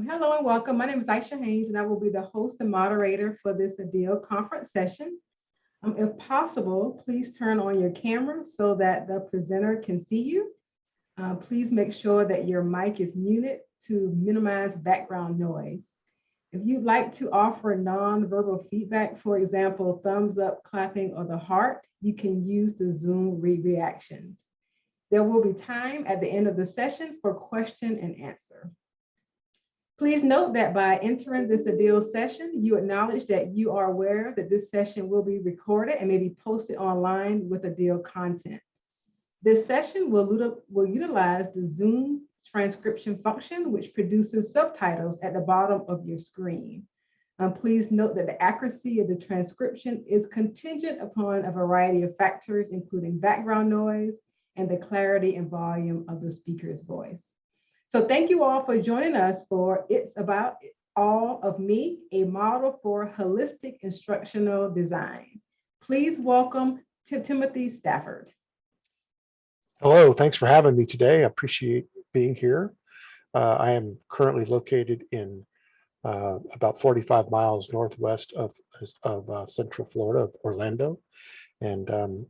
Hello and welcome. My name is Aisha Haynes, and I will be the host and moderator for this ADEAL conference session. If possible, please turn on your camera so that the presenter can see you. Please make sure that your mic is muted to minimize background noise. If you'd like to offer non-verbal feedback, for example, thumbs up, clapping, or the heart, you can use the Zoom reactions. There will be time at the end of the session for question and answer. Please note that by entering this ADEAL session, you acknowledge that you are aware that this session will be recorded and may be posted online with ADEAL content. This session will utilize the Zoom transcription function, which produces subtitles at the bottom of your screen. Please note that the accuracy of the transcription is contingent upon a variety of factors, including background noise and the clarity and volume of the speaker's voice. So thank you all for joining us for It's About All of Me, a model for holistic instructional design. Please welcome Timothy Stafford. Hello, thanks for having me today. I appreciate being here. I am currently located in about 45 miles northwest of Central Florida, of Orlando. And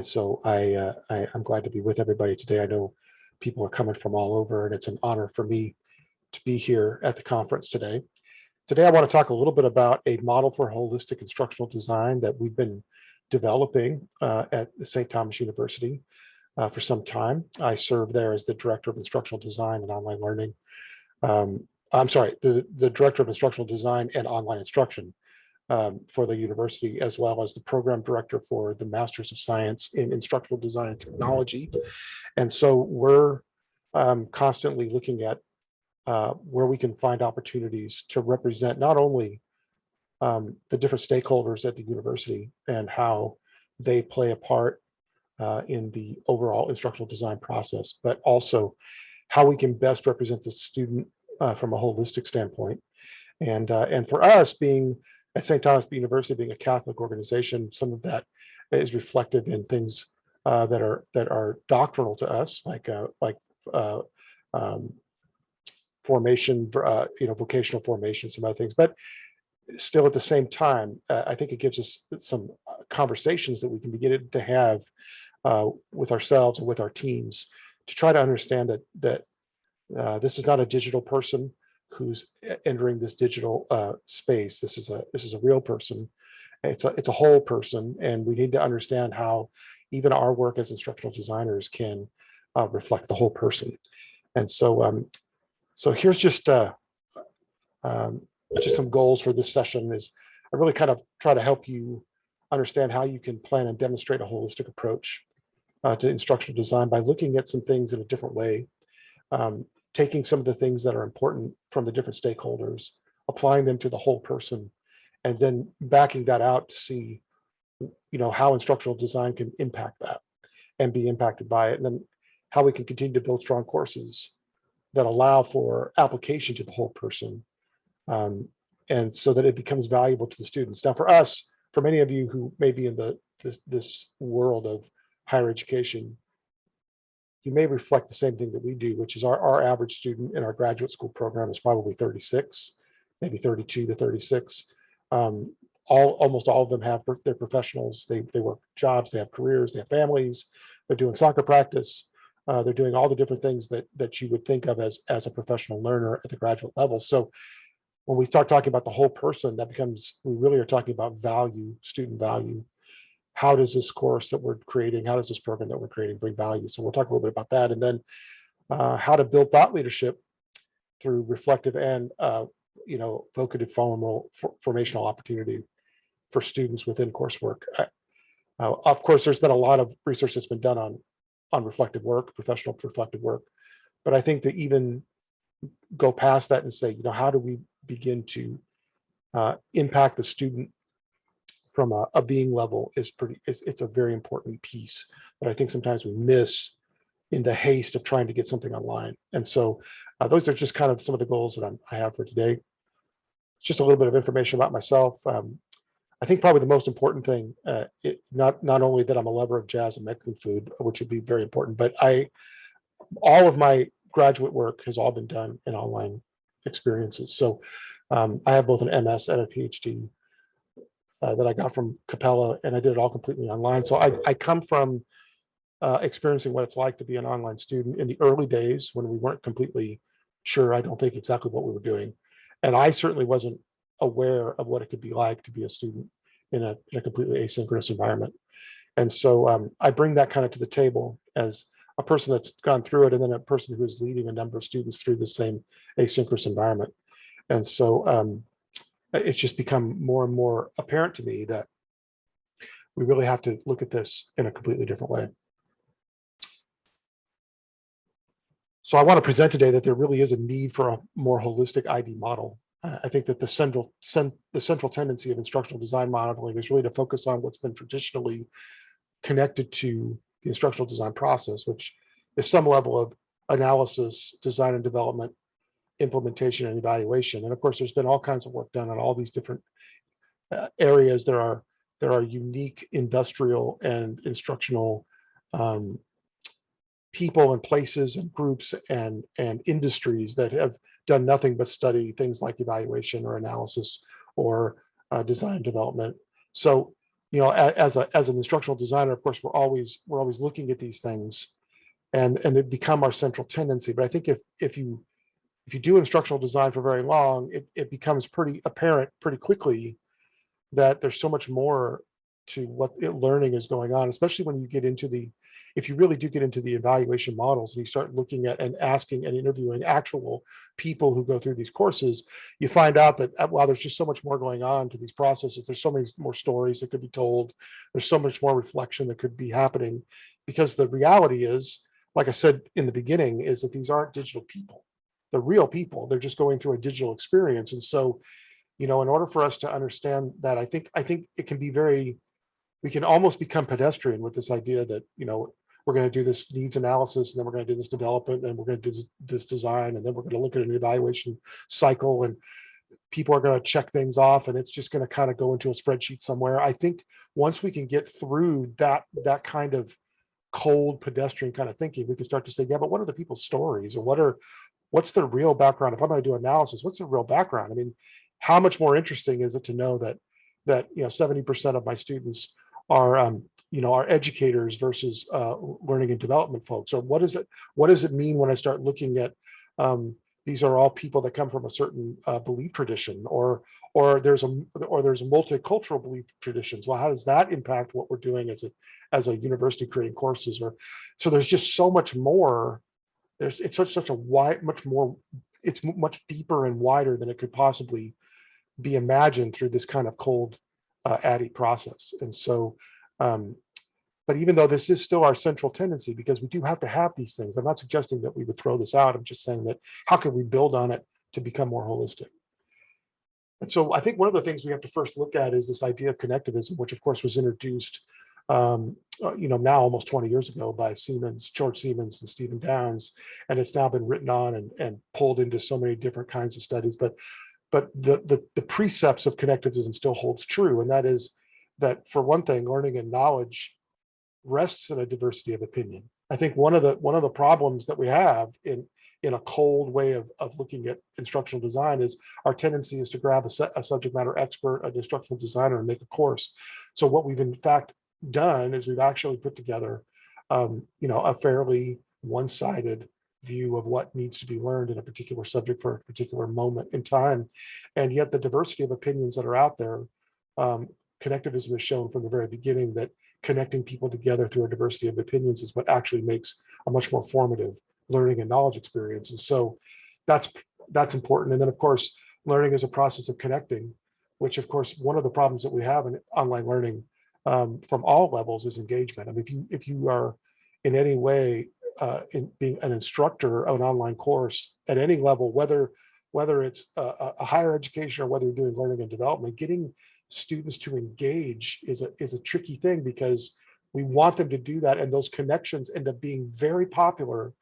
so I'm glad to be with everybody today. I know people are coming from all over, and it's an honor for me to be here at the conference today. Today, I want to talk a little bit about a model for holistic instructional design that we've been developing at St.Thomas University for some time. I serve there as the Director of Instructional Design and Online Learning. I'm sorry, the Director of Instructional Design and Online Instruction for the university, as well as the Program Director for the Masters of Science in Instructional Design and Technology. And so we're constantly looking at where we can find opportunities to represent not only the different stakeholders at the university and how they play a part in the overall instructional design process, but also how we can best represent the student from a holistic standpoint. And for us, being at St. Thomas University, being a Catholic organization, some of that is reflected in things that are doctrinal to us, like formation, vocational formation, some other things. But still, at the same time, I think it gives us some conversations that we can begin to have with ourselves and with our teams to try to understand that this is not a digital person who's entering this digital space. This is a real person. It's a whole person, and we need to understand how even our work as instructional designers can reflect the whole person. And so, so here's just some goals for this session. Is I really kind of try to help you understand how you can plan and demonstrate a holistic approach to instructional design by looking at some things in a different way, taking some of the things that are important from the different stakeholders, applying them to the whole person, and then backing that out to see, how instructional design can impact that and be impacted by it, and then how we can continue to build strong courses that allow for application to the whole person, and so that it becomes valuable to the students. Now, for us, for many of you who may be in this world of higher education, you may reflect the same thing that we do, which is our average student in our graduate school program is probably 36, maybe 32 to 36. Almost all of them have their professionals. They work jobs, they have careers, they have families, they're doing soccer practice. They're doing all the different things that you would think of as a professional learner at the graduate level. So when we start talking about the whole person, we really are talking about value, student value. How does this course that we're creating, how does this program that we're creating bring value? So we'll talk a little bit about that. And then how to build thought leadership through reflective and vocative formational opportunity for students within coursework. Of course, there's been a lot of research that's been done on reflective work, professional reflective work. But I think to even go past that and say, how do we begin to impact the student from a being level it's a very important piece that I think sometimes we miss in the haste of trying to get something online. And so those are just kind of some of the goals that I have for today. Just a little bit of information about myself. I think probably the most important thing, not only that I'm a lover of jazz and Mexican food, which would be very important, but all of my graduate work has all been done in online experiences. So I have both an MS and a PhD that I got from Capella, and I did it all completely online. So I come from experiencing what it's like to be an online student in the early days when we weren't completely sure, I don't think, exactly what we were doing. And I certainly wasn't aware of what it could be like to be a student in a completely asynchronous environment. And so I bring that kind of to the table as a person that's gone through it, and then a person who is leading a number of students through the same asynchronous environment. And so it's just become more and more apparent to me that we really have to look at this in a completely different way. So I want to present today that there really is a need for a more holistic ID model. I think that the central tendency of instructional design modeling is really to focus on what's been traditionally connected to the instructional design process, which is some level of analysis, design and development, implementation and evaluation. And of course, there's been all kinds of work done on all these different areas. There are unique industrial and instructional people and places and groups and industries that have done nothing but study things like evaluation or analysis or design and development. So, you know, as an instructional designer, of course, we're always looking at these things, and they become our central tendency. But I think if you do instructional design for very long, it becomes pretty apparent pretty quickly that there's so much more to what learning is going on, especially when you get into if you really do get into the evaluation models and you start looking at and asking and interviewing actual people who go through these courses, you find out that while there's just so much more going on to these processes, there's so many more stories that could be told. There's so much more reflection that could be happening, because the reality is, like I said in the beginning, is that these aren't digital people. They're real people. They're just going through a digital experience. And so, you know, in order for us to understand that, I think it can be we can almost become pedestrian with this idea that, you know, we're going to do this needs analysis, and then we're going to do this development, and we're going to do this design, and then we're going to look at an evaluation cycle, and people are going to check things off, and it's just going to kind of go into a spreadsheet somewhere. I think once we can get through that kind of cold pedestrian kind of thinking, we can start to say, yeah, but what are the people's stories, or what's their real background? If I'm going to do analysis, what's their real background? I mean, how much more interesting is it to know that you know 70% of my students are you know, are educators versus learning and development folks? Or what does it mean when I start looking at these are all people that come from a certain belief tradition, or there's a multicultural belief traditions? Well, how does that impact what we're doing as a university creating courses? Or so there's just so much more. It's such a wide, much more. It's much deeper and wider than it could possibly be imagined through this kind of cold ADDIE process. And so, but even though this is still our central tendency, because we do have to have these things, I'm not suggesting that we would throw this out. I'm just saying that how can we build on it to become more holistic? And so I think one of the things we have to first look at is this idea of connectivism, which of course was introduced, you know, now almost 20 years ago by George Siemens and Stephen Downes, and it's now been written on and pulled into so many different kinds of studies. But the precepts of connectivism still holds true, and that is that, for one thing, learning and knowledge rests in a diversity of opinion. I think one of the problems that we have in a cold way of looking at instructional design is our tendency is to grab a subject matter expert, an instructional designer, and make a course. So what we've in fact done is we've actually put together you know, a fairly one-sided view of what needs to be learned in a particular subject for a particular moment in time. And yet the diversity of opinions that are out there, connectivism has shown from the very beginning that connecting people together through a diversity of opinions is what actually makes a much more formative learning and knowledge experience. And so that's important. And then of course, learning is a process of connecting, which of course, one of the problems that we have in online learning from all levels is engagement. I mean, if you are in any way in being an instructor of an online course at any level, whether it's a higher education or whether you're doing learning and development, getting students to engage is a tricky thing, because we want them to do that, and those connections end up being very popular.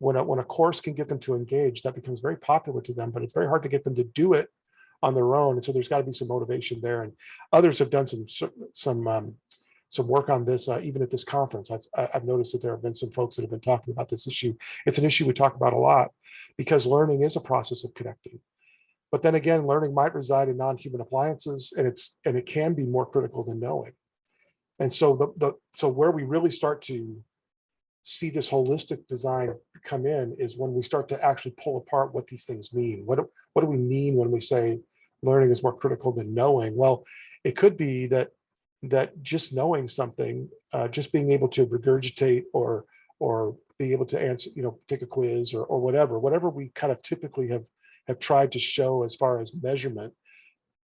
When a course can get them to engage, that becomes very popular to them, but it's very hard to get them to do it on their own. And so there's got to be some motivation there. And others have done some work on this, even at this conference. I've noticed that there have been some folks that have been talking about this issue. It's an issue we talk about a lot, because learning is a process of connecting. But then again, learning might reside in non-human appliances, and it can be more critical than knowing. And so so where we really start to see this holistic design come in is when we start to actually pull apart what these things mean. What do we mean when we say learning is more critical than knowing? Well, it could be that just knowing something, just being able to regurgitate or be able to answer, take a quiz or whatever we kind of typically have tried to show as far as measurement.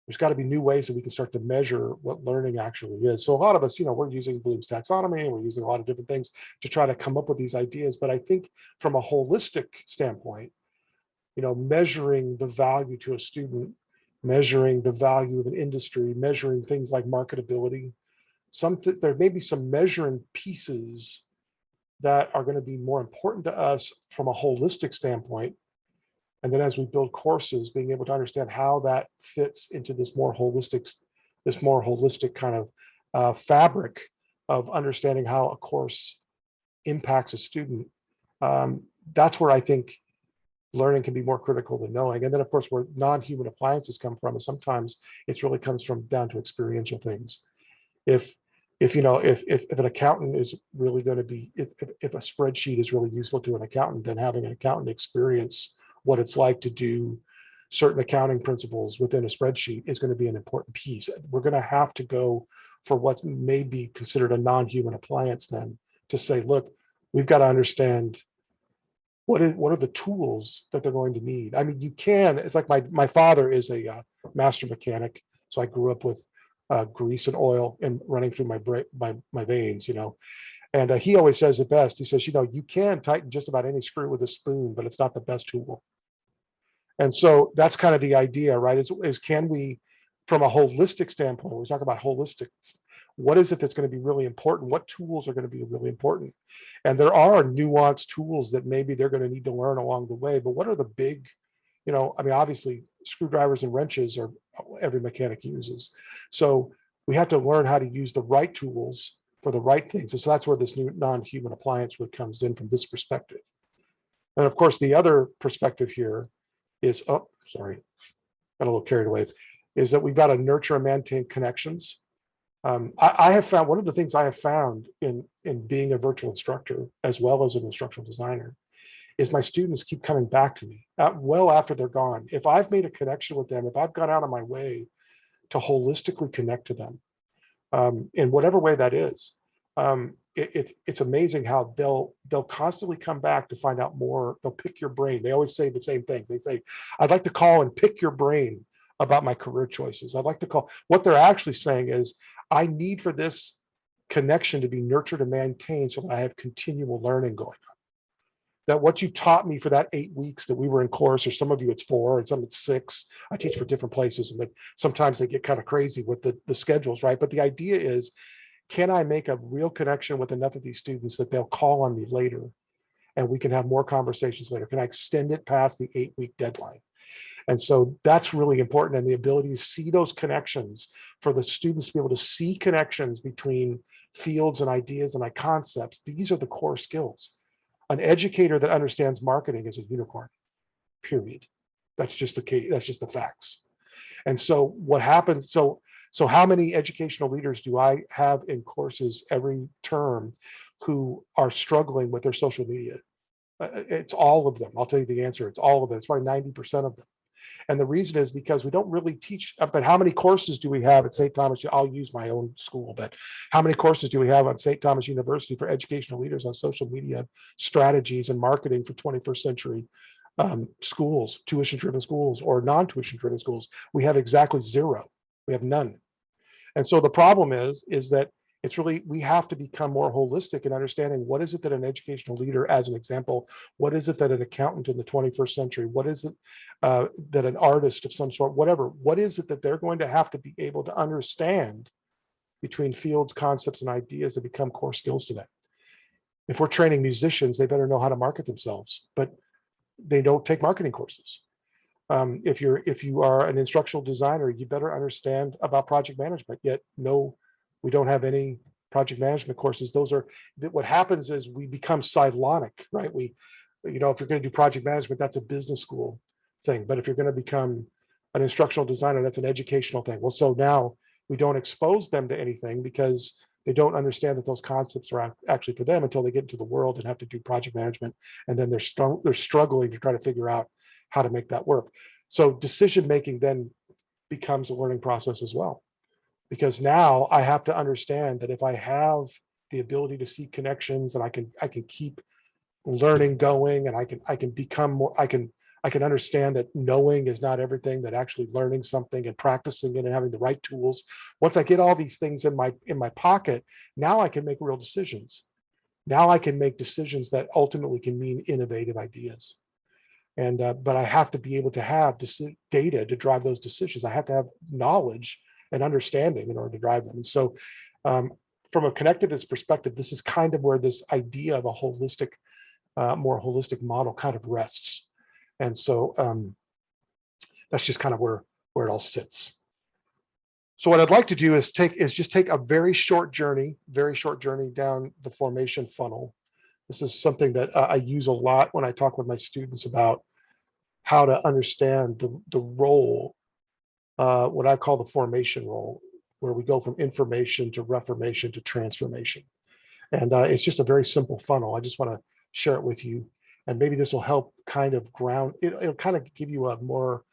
There's got to be new ways that we can start to measure what learning actually is. So a lot of us, we're using Bloom's taxonomy, and we're using a lot of different things to try to come up with these ideas. But I think from a holistic standpoint, measuring the value to a student, measuring the value of an industry, measuring things like marketability, there may be some measuring pieces that are going to be more important to us from a holistic standpoint. And then as we build courses, being able to understand how that fits into this more holistic kind of fabric of understanding how a course impacts a student. That's where I think learning can be more critical than knowing. And then of course, where non-human appliances come from is sometimes it really comes from down to experiential things. If an accountant is really going to be, if a spreadsheet is really useful to an accountant, then having an accountant experience what it's like to do certain accounting principles within a spreadsheet is going to be an important piece. We're going to have to go for what may be considered a non-human appliance then to say, look, we've got to understand what are the tools that they're going to need. I mean, it's like my father is a master mechanic. So I grew up with grease and oil and running through my veins, and he always says it best. He says, you can tighten just about any screw with a spoon, but it's not the best tool. And so that's kind of the idea, right? Is can we, from a holistic standpoint, we talk about holistics, what is it that's going to be really important? What tools are going to be really important? And there are nuanced tools that maybe they're going to need to learn along the way, but what are the big, obviously screwdrivers and wrenches are every mechanic uses. So we have to learn how to use the right tools for the right things. And so that's where this new non-human appliance comes in from this perspective. And of course, the other perspective here is, got a little carried away, is that we've got to nurture and maintain connections. I have found, one of the things I have found in being a virtual instructor, as well as an instructional designer, is my students keep coming back to me well after they're gone. If I've made a connection with them, if I've gone out of my way to holistically connect to them, in whatever way that is, it's amazing how they'll constantly come back to find out more. They'll pick your brain. They always say the same thing. They say, I'd like to call and pick your brain about my career choices. I'd like to call. What they're actually saying is, I need for this connection to be nurtured and maintained so that I have continual learning going on. That what you taught me for that 8 weeks that we were in course, or some of you it's 4 and some it's 6. I teach for different places, and sometimes they get kind of crazy with the schedules, right? But the idea is, can I make a real connection with enough of these students that they'll call on me later and we can have more conversations later? Can I extend it past the 8-week deadline? And so that's really important. And the ability to see those connections, for the students to be able to see connections between fields and ideas and concepts. These are the core skills. An educator that understands marketing is a unicorn, period. That's just the case. That's just the facts. And so what happens, so how many educational leaders do I have in courses every term who are struggling with their social media? It's all of them. I'll tell you the answer. It's all of them. It's probably 90% of them. And the reason is because we don't really teach. But how many courses do we have at St. Thomas? I'll use my own school, but how many courses do we have on St. Thomas University for educational leaders on social media strategies and marketing for 21st century schools, tuition-driven schools or non-tuition-driven schools? We have exactly 0. We have none. And so the problem is that it's really, we have to become more holistic in understanding what is it that an educational leader, as an example, what is it that an accountant in the 21st century, what is it that an artist of some sort, whatever, what is it that they're going to have to be able to understand between fields, concepts, and ideas that become core skills to them. If we're training musicians, they better know how to market themselves, but they don't take marketing courses. If you are an instructional designer, you better understand about project management. Yet no, we don't have any project management courses. What happens is we become sidelonic, right? If you're going to do project management, that's a business school thing. But if you're going to become an instructional designer, that's an educational thing. Well, so now we don't expose them to anything because they don't understand that those concepts are actually for them until they get into the world and have to do project management. And then they're struggling to try to figure out how to make that work. So decision-making then becomes a learning process as well, because now I have to understand that if I have the ability to see connections and I can keep learning going, and I can become more, I can understand that knowing is not everything, that actually learning something and practicing it and having the right tools. Once I get all these things in my pocket, now I can make real decisions. Now I can make decisions that ultimately can mean innovative ideas. And but I have to be able to have data to drive those decisions. I have to have knowledge and understanding in order to drive them. And so from a connectivist perspective, this is kind of where this idea of a holistic, more holistic model kind of rests. And so that's just kind of where it all sits. So what I'd like to do is just take a very short journey down the formation funnel. This is something that I use a lot when I talk with my students about how to understand the role, what I call the formation role, where we go from information to reformation to transformation. And it's just a very simple funnel. I just want to share it with you. And maybe this will help kind of ground, it'll kind of give you a more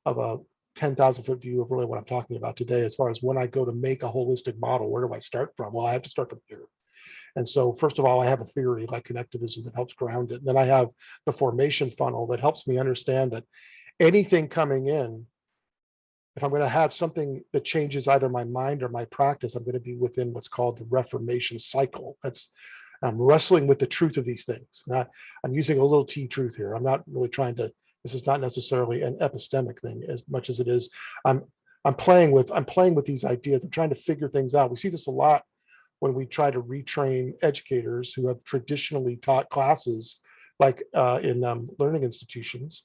of a 10,000 foot view of really what I'm talking about today, as far as when I go to make a holistic model, where do I start from? Well, I have to start from here. And so first of all, I have a theory like connectivism that helps ground it. And then I have the formation funnel that helps me understand that anything coming in, if I'm going to have something that changes either my mind or my practice, I'm going to be within what's called the reformation cycle. I'm wrestling with the truth of these things. I'm using a little T truth here. I'm not really trying to, this is not necessarily an epistemic thing as much as it is. I'm playing with these ideas. I'm trying to figure things out. We see this a lot when we try to retrain educators who have traditionally taught classes like in learning institutions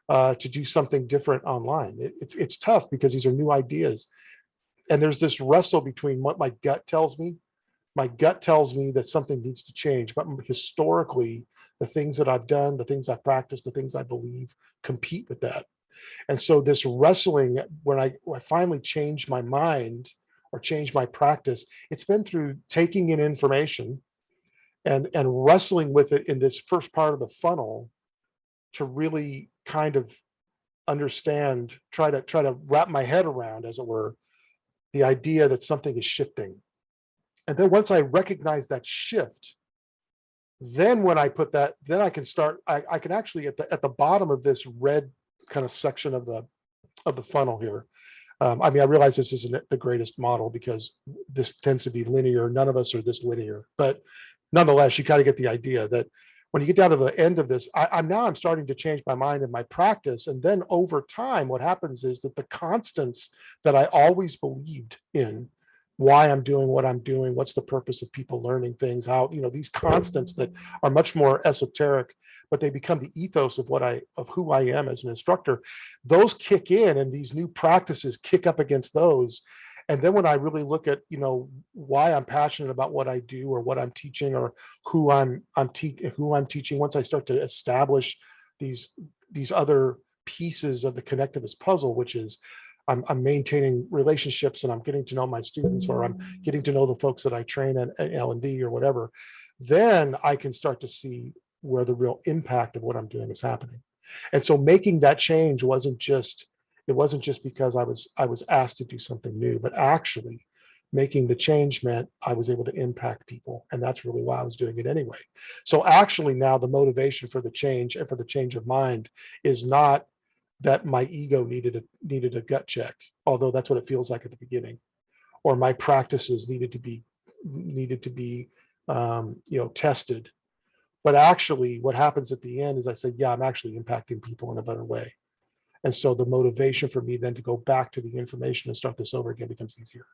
to do something different online. It's tough because these are new ideas. And there's this wrestle between what my gut tells me. My gut tells me that something needs to change, but historically, the things that I've done, the things I've practiced, the things I believe compete with that. And so this wrestling, when I finally changed my mind or change my practice, it's been through taking in information and wrestling with it in this first part of the funnel to really kind of understand, try to wrap my head around, as it were, the idea that something is shifting. And then once I recognize that shift, then when I put that, then I can start, I can actually at the bottom of this red kind of section of the funnel here. I mean, I realize this isn't the greatest model because this tends to be linear. None of us are this linear, but nonetheless, you kind of get the idea that when you get down to the end of this, I'm starting to change my mind and my practice. And then over time, what happens is that the constants that I always believed in, why I'm doing what I'm doing, what's the purpose of people learning things, how, these constants that are much more esoteric, but they become the ethos of who I am as an instructor, those kick in, and these new practices kick up against those. And then when I really look at, why I'm passionate about what I do or what I'm teaching or who I'm teaching, once I start to establish these other pieces of the connectivist puzzle, which is I'm maintaining relationships and I'm getting to know my students, or I'm getting to know the folks that I train at L&D or whatever, then I can start to see where the real impact of what I'm doing is happening. And so making that change wasn't just because I was asked to do something new, but actually making the change meant I was able to impact people. And that's really why I was doing it anyway. So actually now the motivation for the change and for the change of mind is not that my ego needed a gut check, although that's what it feels like at the beginning, or my practices needed to be tested. But actually what happens at the end is I said, yeah, I'm actually impacting people in a better way. And so the motivation for me then to go back to the information and start this over again becomes easier.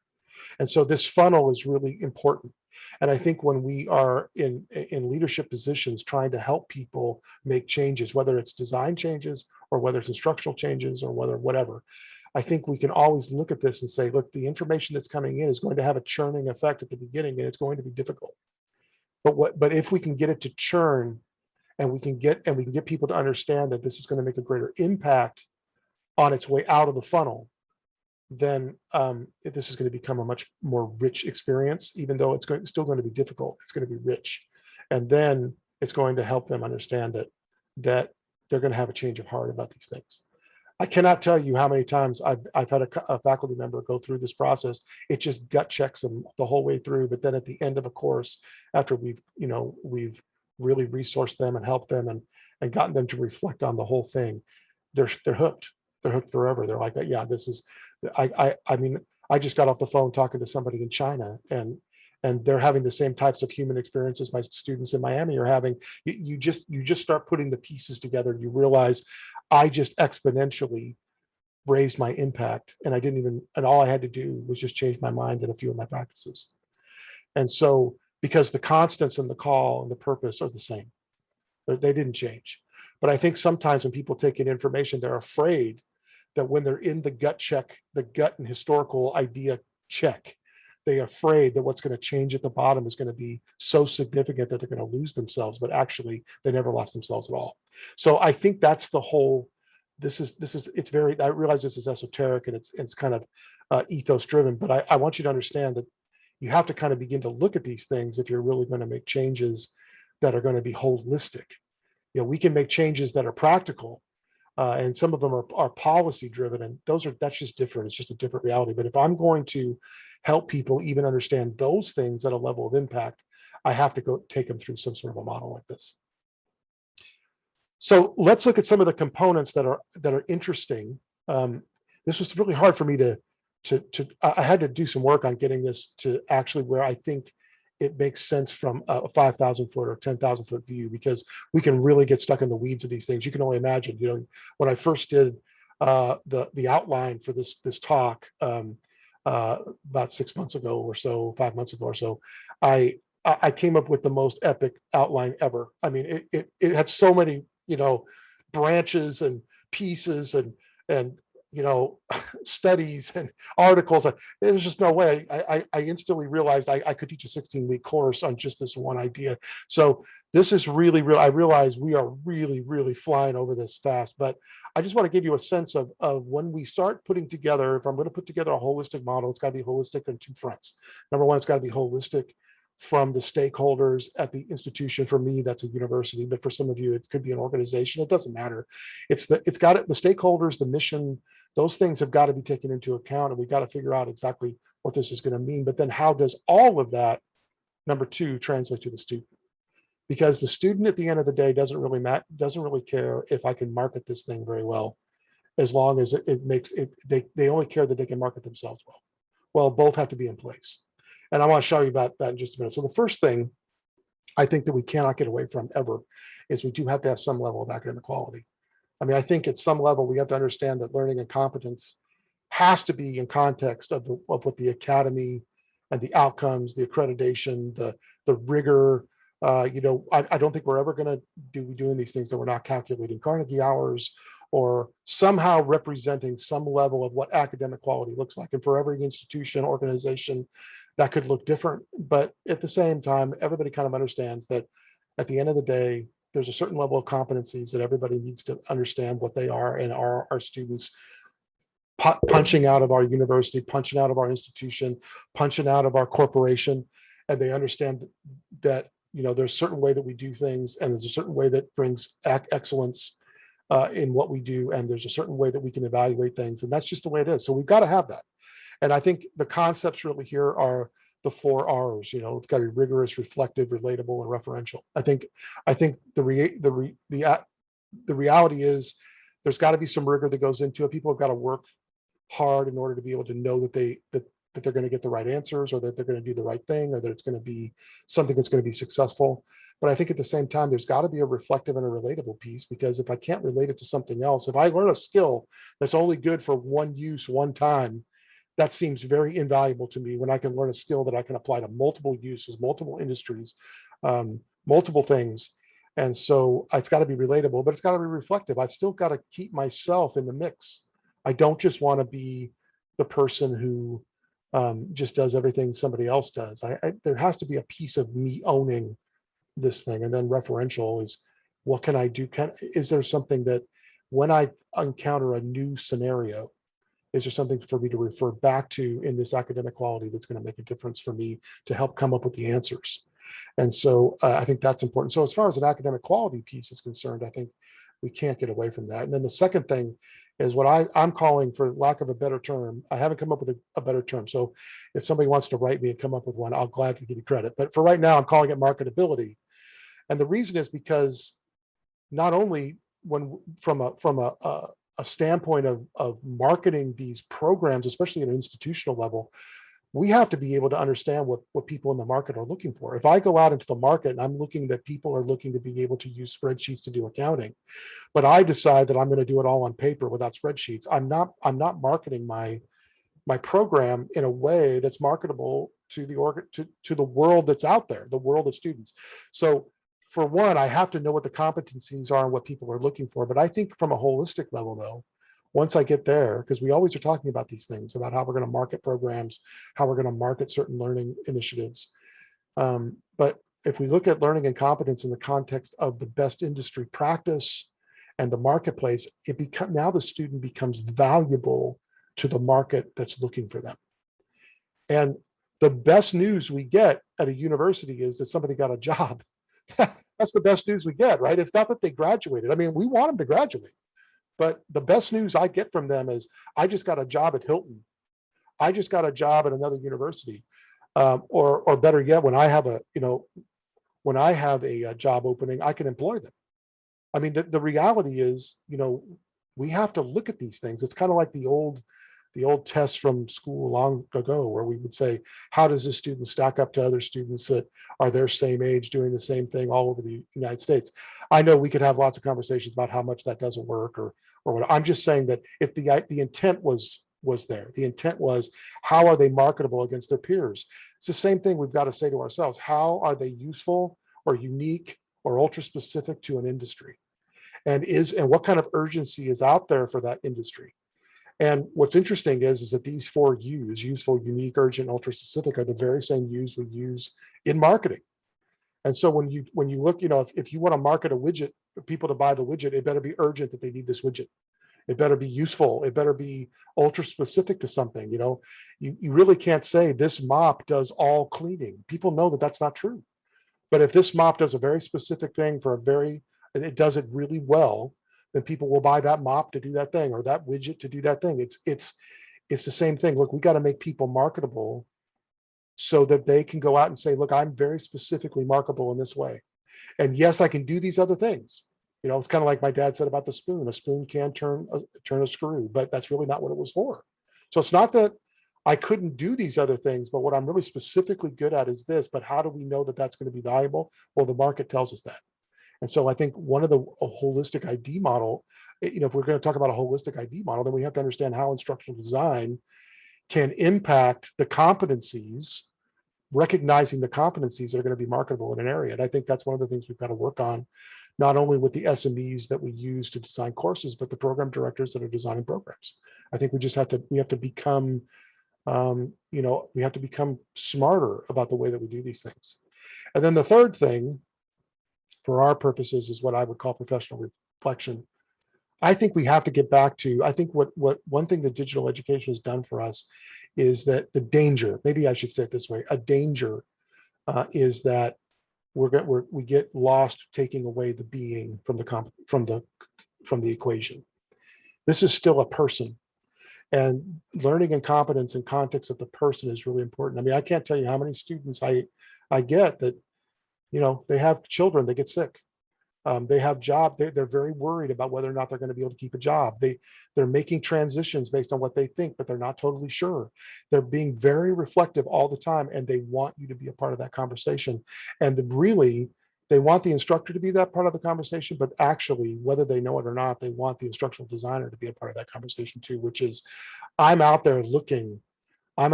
And so this funnel is really important. And I think when we are in leadership positions trying to help people make changes, whether it's design changes or whether it's instructional changes or whatever, I think we can always look at this and say, look, the information that's coming in is going to have a churning effect at the beginning, and it's going to be difficult. But if we can get it to churn, and we can get people to understand that this is going to make a greater impact on its way out of the funnel, then this is going to become a much more rich experience, even though it's still going to be difficult. It's going to be rich. And then it's going to help them understand that they're going to have a change of heart about these things. I cannot tell you how many times I've had a faculty member go through this process. It just gut checks them the whole way through. But then at the end of a course, after we've really resourced them and helped them and gotten them to reflect on the whole thing, they're hooked. They're hooked forever. They're like, yeah, this is, I mean, I just got off the phone talking to somebody in China, and they're having the same types of human experiences my students in Miami are having. You just start putting the pieces together. You realize I just exponentially raised my impact, and and all I had to do was just change my mind in a few of my practices. And so, because the constants and the call and the purpose are the same, they didn't change. But I think sometimes when people take in information, they're afraid that when they're in the gut check, the gut and historical idea check, they're afraid that what's going to change at the bottom is going to be so significant that they're going to lose themselves, but actually they never lost themselves at all. So I think that's the whole, it's very, I realize this is esoteric and it's kind of ethos driven, but I want you to understand that you have to kind of begin to look at these things if you're really going to make changes that are going to be holistic. We can make changes that are practical, and some of them are policy driven, and that's just different. It's just a different reality. But if I'm going to help people even understand those things at a level of impact, I have to go take them through some sort of a model like this. So let's look at some of the components that are interesting. This was really hard for me I had to do some work on getting this to actually where I think it makes sense from a 5,000 foot or 10,000 foot view, because we can really get stuck in the weeds of these things. You can only imagine, when I first did the outline for this talk about 6 months ago or so, 5 months ago or so, I came up with the most epic outline ever. I mean, it had so many, branches and pieces and studies and articles. There's just no way. I instantly realized I could teach a 16-week course on just this one idea. So this is really real. I realize we are really, really flying over this fast, but I just want to give you a sense of when we start putting together, if I'm going to put together a holistic model, it's got to be holistic on two fronts. Number one, it's got to be holistic from the stakeholders at the institution. For me, that's a university, but for some of you, it could be an organization. It doesn't matter. The stakeholders, the mission, those things have got to be taken into account, and we got to figure out exactly what this is going to mean. But then how does all of that, number two, translate to the student? Because the student at the end of the day doesn't really care if I can market this thing very well, as long as it makes it, they only care that they can market themselves well. Well, both have to be in place. And I want to show you about that in just a minute. So the first thing I think that we cannot get away from ever is we do have to have some level of academic quality. I mean, I think at some level we have to understand that learning and competence has to be in context of what the academy and the outcomes, the accreditation, the rigor. I don't think we're ever going to be doing these things that we're not calculating Carnegie hours or somehow representing some level of what academic quality looks like. And for every institution, organization, that could look different. But at the same time, everybody kind of understands that at the end of the day, there's a certain level of competencies that everybody needs to understand what they are, and are our students punching out of our university, punching out of our institution, punching out of our corporation, and they understand that there's a certain way that we do things, and there's a certain way that brings excellence in what we do, and there's a certain way that we can evaluate things, and that's just the way it is. So we've got to have that. And I think the concepts really here are the 4 R's. It's got to be rigorous, reflective, relatable, and referential. I think the reality is there's got to be some rigor that goes into it. People have got to work hard in order to be able to know that they're going to get the right answers, or that they're going to do the right thing, or that it's going to be something that's going to be successful. But I think at the same time, there's got to be a reflective and a relatable piece, because if I can't relate it to something else, if I learn a skill that's only good for one use, one time, that seems very invaluable to me, when I can learn a skill that I can apply to multiple uses, multiple industries, multiple things. And so it's got to be relatable, but it's got to be reflective. I've still got to keep myself in the mix. I don't just want to be the person who just does everything somebody else does. There has to be a piece of me owning this thing. And then referential is, what can I do? Is there something that when I encounter a new scenario, is there something for me to refer back to in this academic quality that's going to make a difference for me to help come up with the answers? And so I think that's important. So as far as an academic quality piece is concerned, I think we can't get away from that. And then the second thing is what I'm calling, for lack of a better term, I haven't come up with a better term. So if somebody wants to write me and come up with one, I'll gladly give you credit. But for right now, I'm calling it marketability. And the reason is because not only when from a standpoint of marketing these programs, especially at an institutional level, we have to be able to understand what people in the market are looking for. If I go out into the market and I'm looking that people are looking to be able to use spreadsheets to do accounting, but I decide that I'm going to do it all on paper without spreadsheets, I'm not marketing my program in a way that's marketable to the world that's out there, the world of students. So for one, I have to know what the competencies are and what people are looking for. But I think from a holistic level, though, once I get there, because we always are talking about these things, about how we're going to market programs, how we're going to market certain learning initiatives. But if we look at learning and competence in the context of the best industry practice and the marketplace, now the student becomes valuable to the market that's looking for them. And the best news we get at a university is that somebody got a job. That's the best news we get, right? It's not that they graduated. I mean, we want them to graduate, but the best news I get from them is, I just got a job at Hilton. I just got a job at another university. Or better yet, when I have a job opening, I can employ them. I mean, the reality is, we have to look at these things. It's kind of like the old tests from school long ago, where we would say, how does this student stack up to other students that are their same age doing the same thing all over the United States? I know we could have lots of conversations about how much that doesn't work or what. I'm just saying that if the intent was there, the intent was, how are they marketable against their peers? It's the same thing we've got to say to ourselves. How are they useful or unique or ultra specific to an industry? And what kind of urgency is out there for that industry? And what's interesting is that these 4 U's, useful, unique, urgent, ultra specific, are the very same U's we use in marketing. And so when you look, if you want to market a widget for people to buy the widget, it better be urgent that they need this widget. It better be useful. It better be ultra specific to something. You really can't say this mop does all cleaning. People know that that's not true. But if this mop does a very specific thing it does it really well, then people will buy that mop to do that thing, or that widget to do that thing. It's the same thing. Look, we got to make people marketable so that they can go out and say, look, I'm very specifically marketable in this way. And yes, I can do these other things. It's kind of like my dad said about the spoon. A spoon can turn a screw, but that's really not what it was for. So it's not that I couldn't do these other things, but what I'm really specifically good at is this. But how do we know that that's going to be valuable? Well, the market tells us that. And so I think one of a holistic ID model, if we're going to talk about a holistic ID model, then we have to understand how instructional design can impact the competencies, recognizing the competencies that are going to be marketable in an area. And I think that's one of the things we've got to work on, not only with the SMEs that we use to design courses, but the program directors that are designing programs. I think we have to become, we have to become smarter about the way that we do these things. And then the third thing, for our purposes, is what I would call professional reflection. I think we have to get back to, I think what one thing that digital education has done for us is that the danger, maybe I should say it this way, a danger is that we get lost taking away the being from the equation. This is still a person, and learning and competence in context of the person is really important. I mean, I can't tell you how many students I get that, they have children, they get sick. They have job. They're very worried about whether or not they're going to be able to keep a job. They're making transitions based on what they think, but they're not totally sure. They're being very reflective all the time, and they want you to be a part of that conversation. And really, they want the instructor to be that part of the conversation, but actually, whether they know it or not, they want the instructional designer to be a part of that conversation too, which is, I'm out there helping an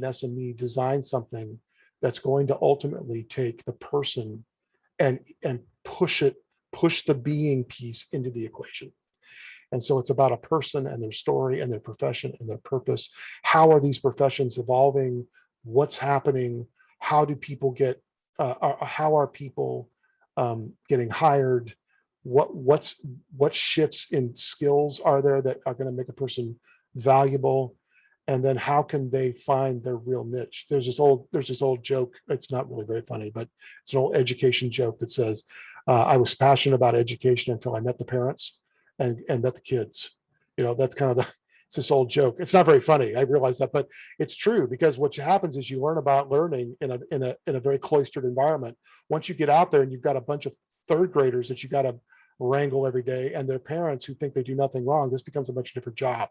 SME design something that's going to ultimately take the person and push the being piece into the equation. And so it's about a person and their story and their profession and their purpose. How are these professions evolving? What's happening? How do people how are people getting hired? what shifts in skills are there that are going to make a person valuable, and then how can they find their real niche. There's this old joke. It's not really very funny, but it's an old education joke that says, I was passionate about education until I met the parents and met the kids. That's kind of it's this old joke. It's not very funny, I realize that, but it's true, because what happens is you learn about learning in a very cloistered environment. Once you get out there and you've got a bunch of third graders that you got to wrangle every day, and their parents who think they do nothing wrong, this becomes a much different job.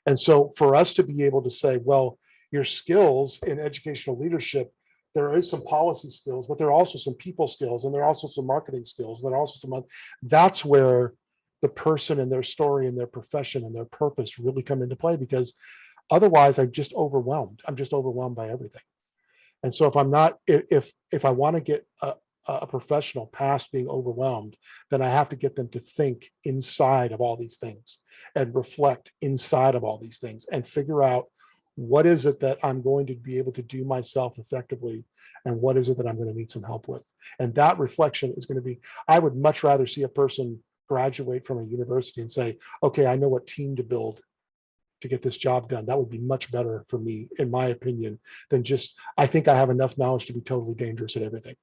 And so for us to be able to say, well, your skills in educational leadership, there is some policy skills, but there are also some people skills, and there are also some marketing skills, and there are also some, that's where the person and their story and their profession and their purpose really come into play, because otherwise I'm just overwhelmed. I'm just overwhelmed by everything. And so if I want to get a professional past being overwhelmed, then I have to get them to think inside of all these things and reflect inside of all these things and figure out what is it that I'm going to be able to do myself effectively, and what is it that I'm going to need some help with. And that reflection is going to be, I would much rather see a person graduate from a university and say, okay, I know what team to build to get this job done. That would be much better for me, in my opinion, than just, I think I have enough knowledge to be totally dangerous at everything.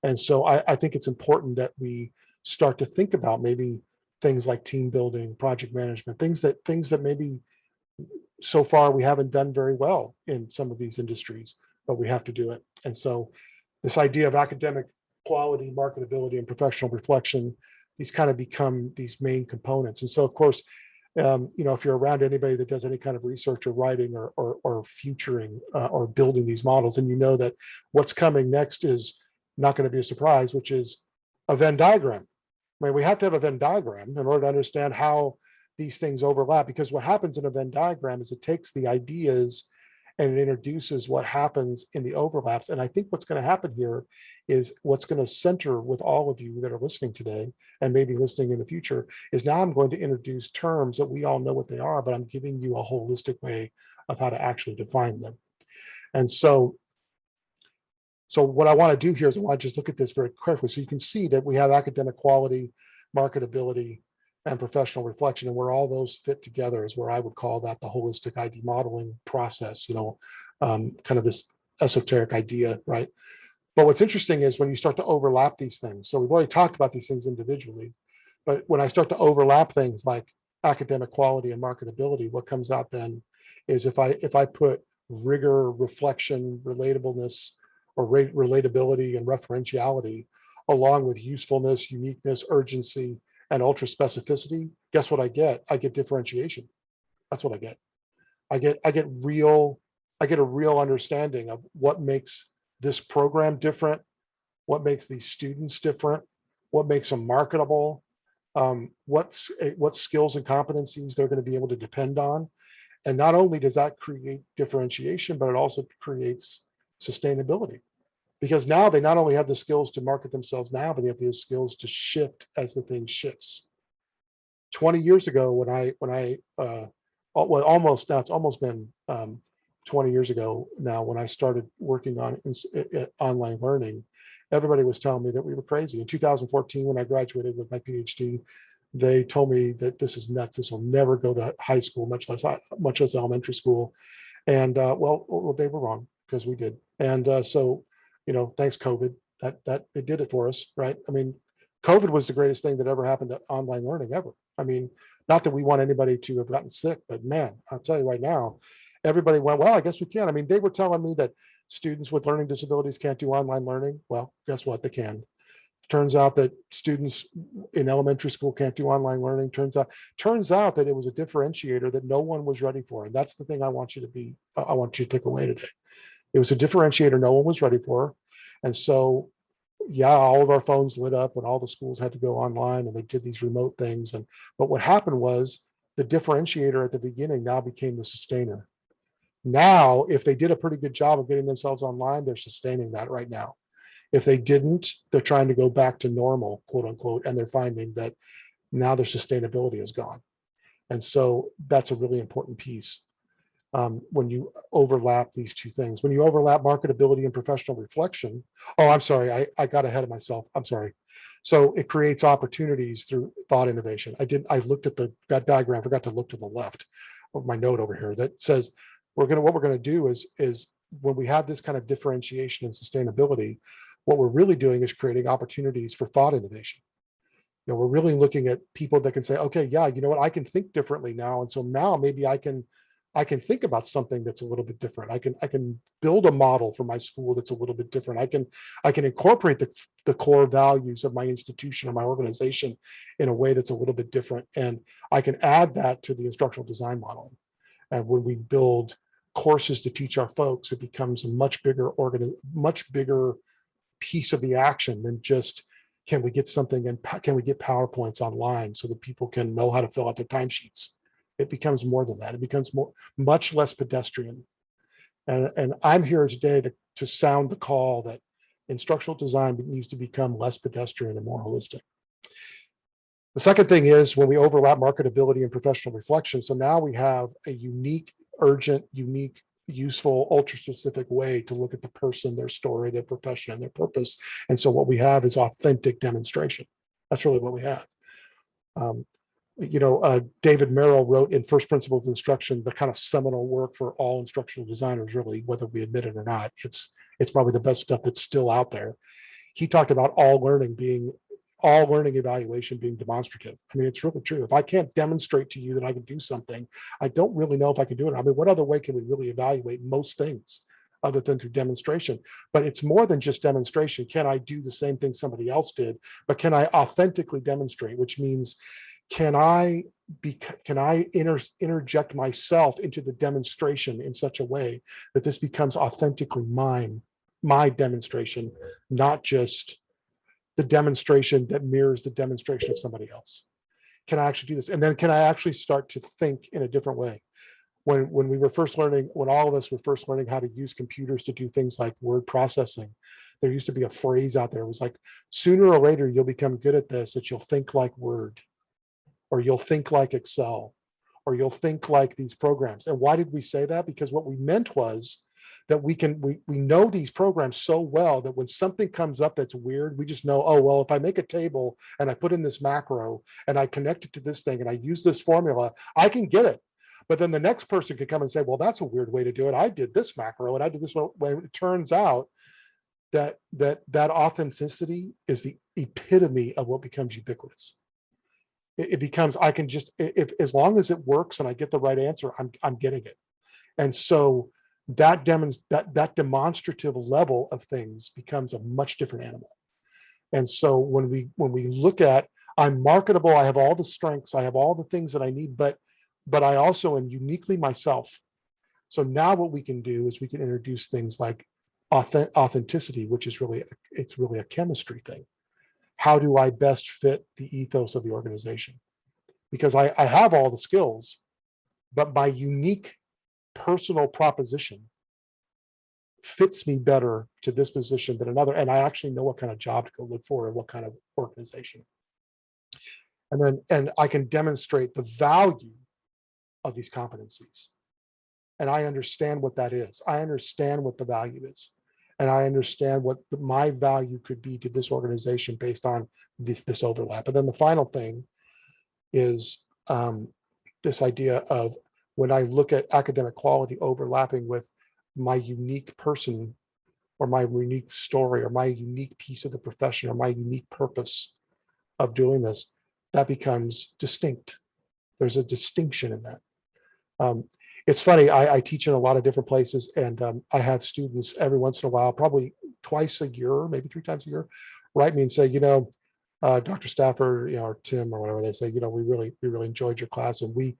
And so I think it's important that we start to think about maybe things like team building, project management, things that maybe so far we haven't done very well in some of these industries, but we have to do it. And so this idea of academic quality, marketability, and professional reflection, these kind of become these main components. And so, of course, if you're around anybody that does any kind of research or writing or futuring or building these models, and you know that what's coming next is not going to be a surprise, which is a Venn diagram. I mean, we have to have a Venn diagram in order to understand how these things overlap, because what happens in a Venn diagram is it takes the ideas and it introduces what happens in the overlaps. And I think what's going to happen here is what's going to center with all of you that are listening today and maybe listening in the future is, now I'm going to introduce terms that we all know what they are, but I'm giving you a holistic way of how to actually define them. And so what I want to do here is I want to just look at this very carefully so you can see that we have academic quality, marketability, and professional reflection, and where all those fit together is where I would call that the holistic ID modeling process, kind of this esoteric idea, right? But what's interesting is when you start to overlap these things. So we've already talked about these things individually, but when I start to overlap things like academic quality and marketability, what comes out then is if I put rigor, reflection, relatableness, or relatability and referentiality, along with usefulness, uniqueness, urgency, and ultra specificity, guess what I get? I get differentiation. That's what I get. I get a real understanding of what makes this program different, what makes these students different, what makes them marketable, what skills and competencies they're going to be able to depend on. And not only does that create differentiation, but it also creates sustainability, because now they not only have the skills to market themselves now, but they have the skills to shift as the thing shifts. 20 years ago, it's almost been 20 years ago now, when I started working on online learning, everybody was telling me that we were crazy. In 2014, when I graduated with my PhD, they told me that this is nuts. This will never go to high school, much less elementary school. And well, they were wrong, because we did. And so, thanks COVID, that it did it for us, right? I mean, COVID was the greatest thing that ever happened to online learning ever. I mean, not that we want anybody to have gotten sick, but man, I'll tell you right now, everybody went, well, I guess we can. I mean, they were telling me that students with learning disabilities can't do online learning. Well, guess what? They can. Turns out that students in elementary school can't do online learning. Turns out that it was a differentiator that no one was ready for. And that's the thing I want you to take away today. It was a differentiator no one was ready for. And so, yeah, all of our phones lit up when all the schools had to go online and they did these remote things. But what happened was the differentiator at the beginning now became the sustainer. Now, if they did a pretty good job of getting themselves online, they're sustaining that right now. If they didn't, they're trying to go back to normal, quote unquote, and they're finding that now their sustainability is gone. And so that's a really important piece. when you overlap these two things. When you overlap marketability and professional reflection, oh, I'm sorry, I got ahead of myself. I'm sorry. So it creates opportunities through thought innovation. I looked at that diagram, forgot to look to the left of my note over here that says what we're gonna do is when we have this kind of differentiation and sustainability, what we're really doing is creating opportunities for thought innovation. We're really looking at people that can say, okay, yeah, you know what, I can think differently now. And so now maybe I can think about something that's a little bit different. I can build a model for my school that's a little bit different. I can incorporate the core values of my institution or my organization in a way that's a little bit different. And I can add that to the instructional design modeling. And when we build courses to teach our folks, it becomes a much bigger piece of the action than just, can we get something and can we get PowerPoints online so that people can know how to fill out their timesheets? It becomes more than that. It becomes much less pedestrian. And I'm here today to sound the call that instructional design needs to become less pedestrian and more holistic. The second thing is when we overlap marketability and professional reflection. So now we have a unique, urgent, useful, ultra specific way to look at the person, their story, their profession, and their purpose. And so what we have is authentic demonstration. That's really what we have. David Merrill wrote in First Principles of Instruction, the kind of seminal work for all instructional designers, really, whether we admit it or not. It's probably the best stuff that's still out there. He talked about all learning evaluation being demonstrative. I mean, it's really true. If I can't demonstrate to you that I can do something, I don't really know if I can do it. I mean, what other way can we really evaluate most things other than through demonstration? But it's more than just demonstration. Can I do the same thing somebody else did? But can I authentically demonstrate, which means can I interject myself into the demonstration in such a way that this becomes authentically my demonstration, not just the demonstration that mirrors the demonstration of somebody else? Can I actually do this? And then can I actually start to think in a different way? When all of us were first learning how to use computers to do things like word processing, there used to be a phrase out there. It was like, sooner or later, you'll become good at this, that you'll think like Word, or you'll think like Excel, or you'll think like these programs. And why did we say that? Because what we meant was that we know these programs so well that when something comes up that's weird, we just know, oh, well, if I make a table and I put in this macro and I connect it to this thing and I use this formula, I can get it. But then the next person could come and say, well, that's a weird way to do it. I did this macro and I did this one. When it turns out that authenticity is the epitome of what becomes ubiquitous. It becomes, I can just, if as long as it works and I get the right answer, I'm getting it. And so that demonstrative level of things becomes a much different animal. And so when we look at, I'm marketable, I have all the strengths, I have all the things that I need, but I also am uniquely myself. So now what we can do is we can introduce things like authenticity, which is really a chemistry thing. How do I best fit the ethos of the organization? Because I have all the skills, but my unique personal proposition fits me better to this position than another. And I actually know what kind of job to go look for and what kind of organization. And I can demonstrate the value of these competencies. And I understand what that is. I understand what the value is. And I understand what my value could be to this organization based on this overlap. And then the final thing is this idea of when I look at academic quality overlapping with my unique person or my unique story or my unique piece of the profession or my unique purpose of doing this, that becomes distinct. There's a distinction in that. It's funny, I teach in a lot of different places, and I have students every once in a while, probably twice a year, maybe 3 times a year, write me and say, Dr. Stafford, or Tim or whatever, they say, we really enjoyed your class, and we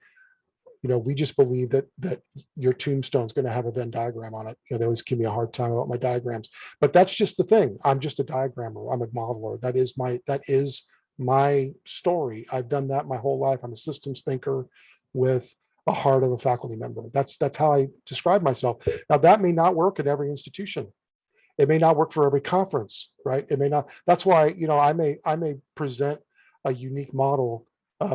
just believe that your tombstone is going to have a Venn diagram on it. They always give me a hard time about my diagrams, but that's just the thing. I'm just a diagrammer. I'm a modeler. That is my story. I've done that my whole life. I'm a systems thinker with a heart of a faculty member. That's how I describe myself. Now, that may not work at every institution. It may not work for every conference, right? It may not. That's why I may present a unique model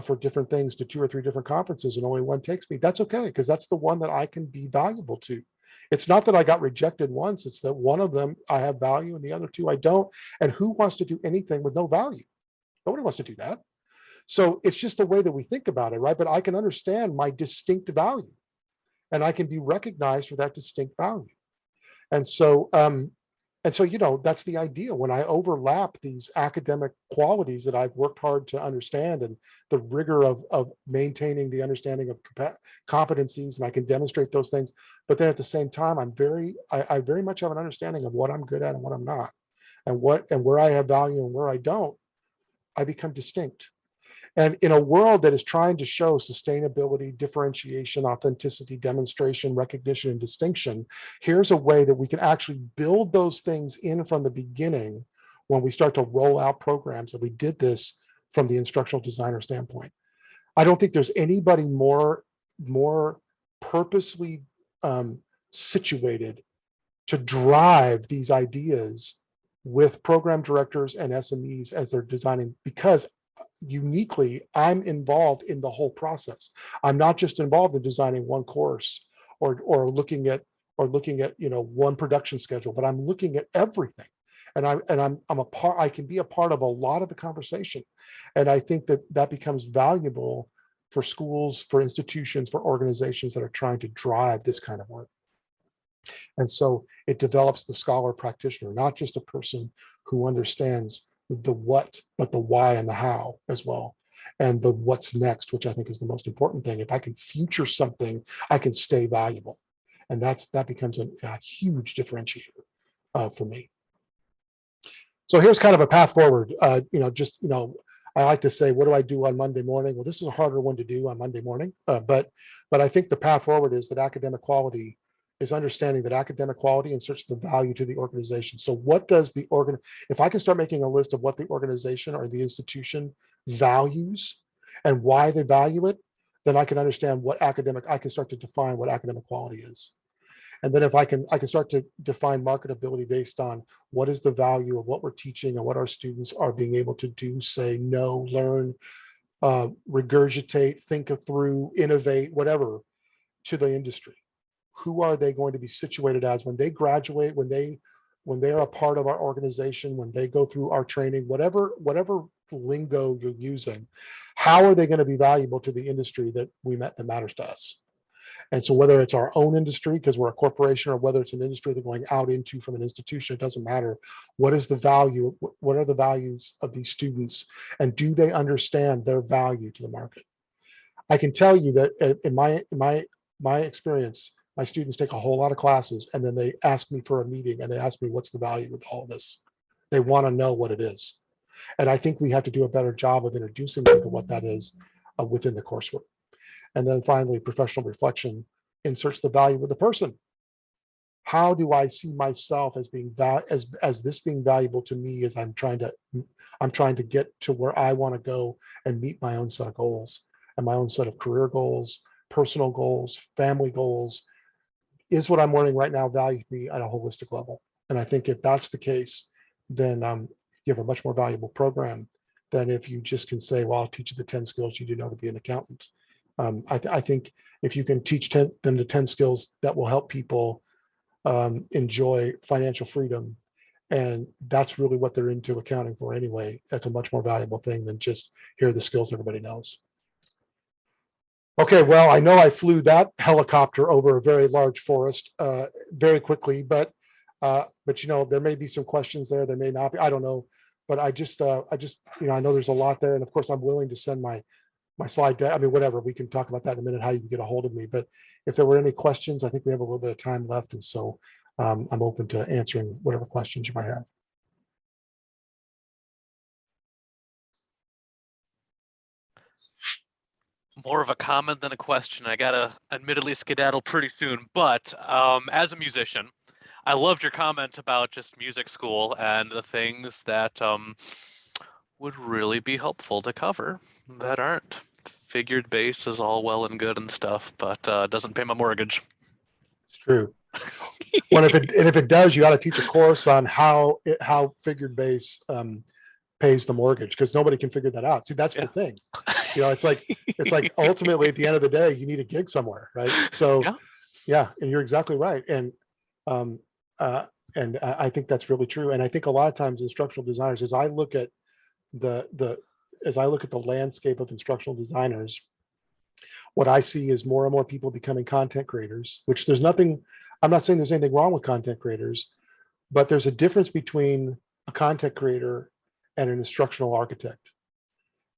for different things to 2 or 3 different conferences and only one takes me, that's okay, because that's the one that I can be valuable to. It's not that I got rejected once, it's that one of them I have value and the other 2 I don't. And who wants to do anything with no value? Nobody wants to do that. So it's just the way that we think about it, right? But I can understand my distinct value and I can be recognized for that distinct value. And so, that's the idea. When I overlap these academic qualities that I've worked hard to understand and the rigor of maintaining the understanding of competencies, and I can demonstrate those things, but then at the same time, I very much have an understanding of what I'm good at and what I'm not, and where I have value and where I don't, I become distinct. And in a world that is trying to show sustainability, differentiation, authenticity, demonstration, recognition, and distinction, here's a way that we can actually build those things in from the beginning when we start to roll out programs. And we did this from the instructional designer standpoint. I don't think there's anybody more purposely situated to drive these ideas with program directors and SMEs as they're designing, because uniquely I'm involved in the whole process. I'm not just involved in designing one course or looking at one production schedule, but I'm looking at everything. And I'm a part, I can be a part of a lot of the conversation. And I think that becomes valuable for schools, for institutions, for organizations that are trying to drive this kind of work. And so it develops the scholar practitioner, not just a person who understands the what, but the why and the how as well. And the what's next, which I think is the most important thing. If I can future something, I can stay valuable. And that becomes a huge differentiator for me. So here's kind of a path forward. I like to say, what do I do on Monday morning? Well, this is a harder one to do on Monday morning, but I think the path forward is that academic quality is understanding that academic quality inserts the value to the organization. So what does if I can start making a list of what the organization or the institution values and why they value it, then I can understand I can start to define what academic quality is. And then if I can start to define marketability based on what is the value of what we're teaching and what our students are being able to do, say, know, learn, regurgitate, think through, innovate, whatever, to the industry. Who are they going to be situated as when they graduate, when they are a part of our organization, when they go through our training, whatever lingo you're using, how are they going to be valuable to the industry that matters to us? And so whether it's our own industry, because we're a corporation, or whether it's an industry they're going out into from an institution, it doesn't matter. What is the value? What are the values of these students? And do they understand their value to the market? I can tell you that in my experience, my students take a whole lot of classes and then they ask me for a meeting and they ask me, what's the value of all this? They want to know what it is. And I think we have to do a better job of introducing them to what that is within the coursework. And then finally, professional reflection inserts the value of the person. How do I see myself as being as this being valuable to me as I'm trying to get to where I want to go and meet my own set of goals and my own set of career goals, personal goals, family goals. Is what I'm learning right now value me at a holistic level? And I think if that's the case, then you have a much more valuable program than if you just can say, well, I'll teach you the 10 skills you do know to be an accountant. I think if you can teach them the 10 skills that will help people enjoy financial freedom, and that's really what they're into accounting for anyway, that's a much more valuable thing than just here are the skills everybody knows. Okay, well, I know I flew that helicopter over a very large forest very quickly, but there may be some questions there may not be, I don't know, but I know there's a lot there, and of course I'm willing to send my slide deck. I mean, whatever, we can talk about that in a minute, how you can get a hold of me. But if there were any questions, I think we have a little bit of time left, and so I'm open to answering whatever questions you might have. More of a comment than a question. I gotta admittedly skedaddle pretty soon, but as a musician, I loved your comment about just music school and the things that would really be helpful to cover that aren't. Figured bass is all well and good and stuff, but doesn't pay my mortgage. It's true. Well, if it does, you got to teach a course on how figured bass pays the mortgage, because nobody can figure that out. See, that's the thing. You know, it's like ultimately at the end of the day, you need a gig somewhere, right? So Yeah. yeah, and you're exactly right. Um, I think that's really true. And I think a lot of times instructional designers, as I look at the landscape of instructional designers, what I see is more and more people becoming content creators, which there's nothing, I'm not saying there's anything wrong with content creators, but there's a difference between a content creator and an instructional architect.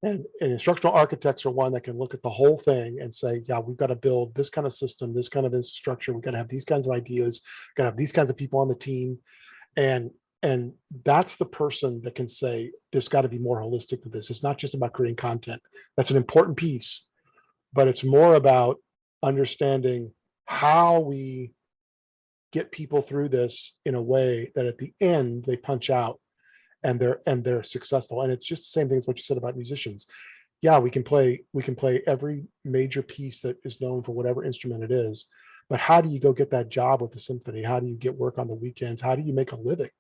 And instructional architects are one that can look at the whole thing and say, yeah, we've got to build this kind of system, this kind of infrastructure. We've got to have these kinds of ideas, got to have these kinds of people on the team. And that's the person that can say, there's got to be more holistic to this. It's not just about creating content. That's an important piece, but it's more about understanding how we get people through this in a way that at the end they punch out and they're successful. And it's just the same thing as what you said about musicians. Yeah, we can play every major piece that is known for whatever instrument it is, but how do you go get that job with the symphony? How do you get work on the weekends? How do you make a living?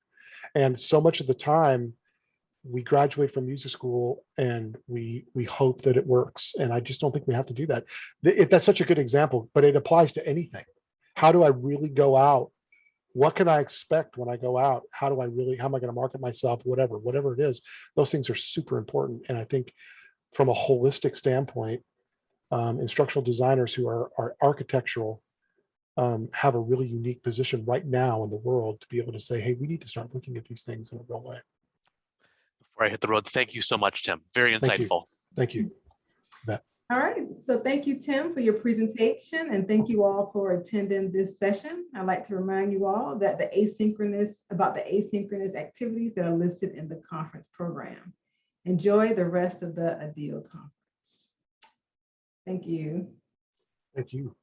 And so much of the time we graduate from music school and we hope that it works. And I just don't think we have to do that. That's such a good example, but it applies to anything. How do I really go out? What can I expect when I go out? How am I going to market myself? Whatever it is, those things are super important. And I think from a holistic standpoint, instructional designers who are architectural have a really unique position right now in the world to be able to say, hey, we need to start looking at these things in a real way. Before I hit the road, thank you so much, Tim. Very insightful. Thank you. All right, so thank you, Tim, for your presentation, and thank you all for attending this session. I'd like to remind you all that the asynchronous activities that are listed in the conference program. Enjoy the rest of the ADEO conference. Thank you. Thank you.